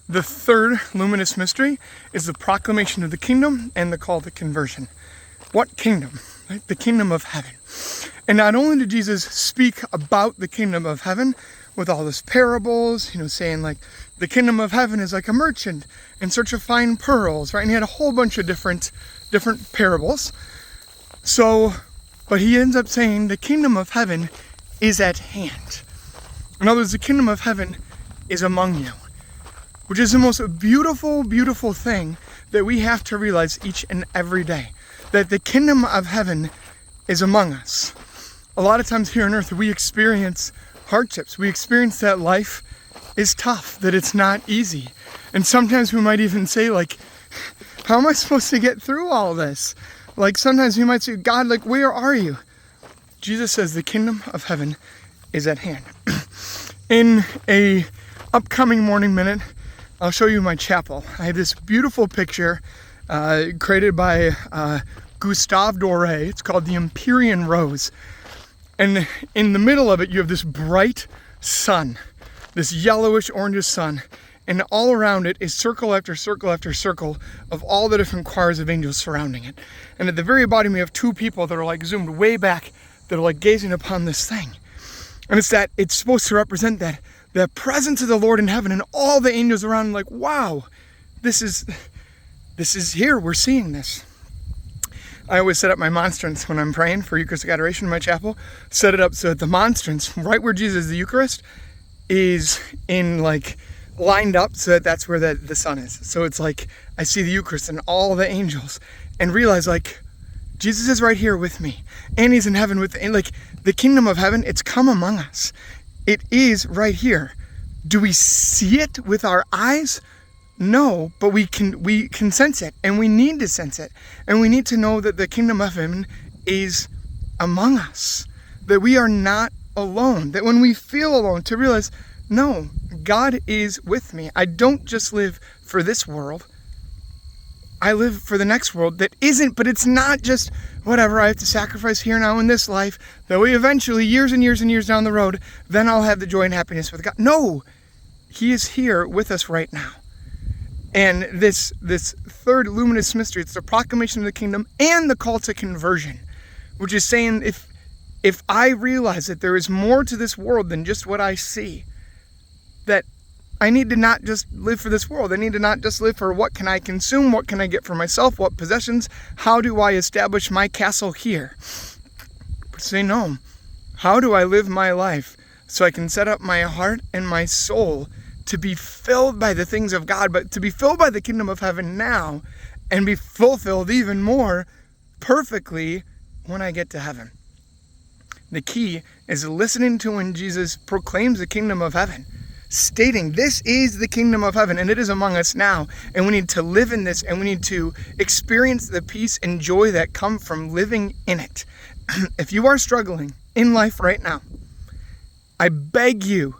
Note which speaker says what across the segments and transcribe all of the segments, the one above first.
Speaker 1: The third luminous mystery is the proclamation of the kingdom and the call to conversion. What kingdom? Right? The kingdom of heaven. And not only did Jesus speak about the kingdom of heaven with all his parables, saying like the kingdom of heaven is like a merchant in search of fine pearls, right? And he had a whole bunch of different parables. But he ends up saying the kingdom of heaven is at hand. In other words, the kingdom of heaven is among you, which is the most beautiful, beautiful thing that we have to realize each and every day, that the kingdom of heaven is among us. A lot of times here on earth, we experience hardships. We experience that life is tough, that it's not easy. And sometimes we might even say, like, how am I supposed to get through all this? Like, sometimes we might say, God, like, where are you? Jesus says the kingdom of heaven is at hand. In a upcoming morning minute, I'll show you my chapel. I have this beautiful picture created by Gustave Doré. It's called the Empyrean Rose. And in the middle of it, you have this bright sun, this yellowish orangish sun. And all around it is circle after circle after circle of all the different choirs of angels surrounding it. And at the very bottom, you have two people that are like zoomed way back that are like gazing upon this thing. And it's supposed to represent the presence of the Lord in heaven and all the angels around, like, wow, this is here. We're seeing this. I always set up my monstrance when I'm praying for Eucharistic adoration in my chapel. Set it up so that the monstrance, right where Jesus is the Eucharist, is in like lined up so that that's where the sun is. So it's like I see the Eucharist and all the angels and realize like Jesus is right here with me and he's in heaven and like the kingdom of heaven, it's come among us. It is right here. Do we see it with our eyes? No, but we can sense it, and we need to sense it. And we need to know that the kingdom of heaven is among us. That we are not alone. That when we feel alone, to realize, no, God is with me. I don't just live for this world. I live for the next world that isn't, but it's not just whatever I have to sacrifice here now in this life, that we eventually, years and years and years down the road, then I'll have the joy and happiness with God. No, he is here with us right now. And this third luminous mystery, it's the proclamation of the kingdom and the call to conversion, which is saying if I realize that there is more to this world than just what I see, that I need to not just live for this world. I need to not just live for what can I consume, what can I get for myself, what possessions, how do I establish my castle here? But say no, how do I live my life so I can set up my heart and my soul to be filled by the things of God, but to be filled by the kingdom of heaven now and be fulfilled even more perfectly when I get to heaven. The key is listening to when Jesus proclaims the kingdom of heaven, stating this is the kingdom of heaven and it is among us now, and we need to live in this and we need to experience the peace and joy that come from living in it. If you are struggling in life right now, I beg you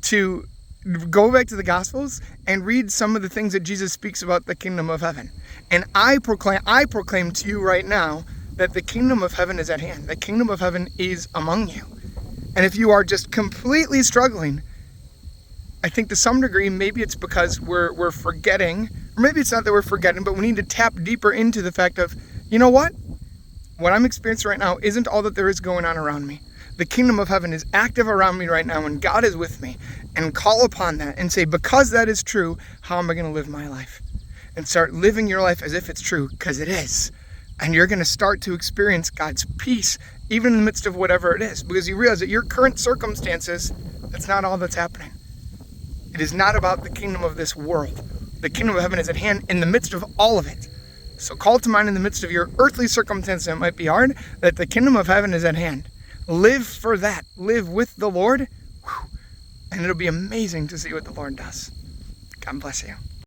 Speaker 1: to go back to the Gospels and read some of the things that Jesus speaks about the kingdom of heaven. And I proclaim to you right now that the kingdom of heaven is at hand. The kingdom of heaven is among you. And if you are just completely struggling, I think to some degree, maybe it's because we're forgetting, or maybe it's not that we're forgetting, but we need to tap deeper into the fact of, you know what? What I'm experiencing right now isn't all that there is going on around me. The kingdom of heaven is active around me right now and God is with me. And call upon that and say, because that is true, how am I going to live my life? And start living your life as if it's true, because it is. And you're going to start to experience God's peace, even in the midst of whatever it is, because you realize that your current circumstances, that's not all that's happening. It is not about the kingdom of this world. The kingdom of heaven is at hand in the midst of all of it. So call to mind in the midst of your earthly circumstances that might be hard, that the kingdom of heaven is at hand. Live for that. Live with the Lord. And it'll be amazing to see what the Lord does. God bless you.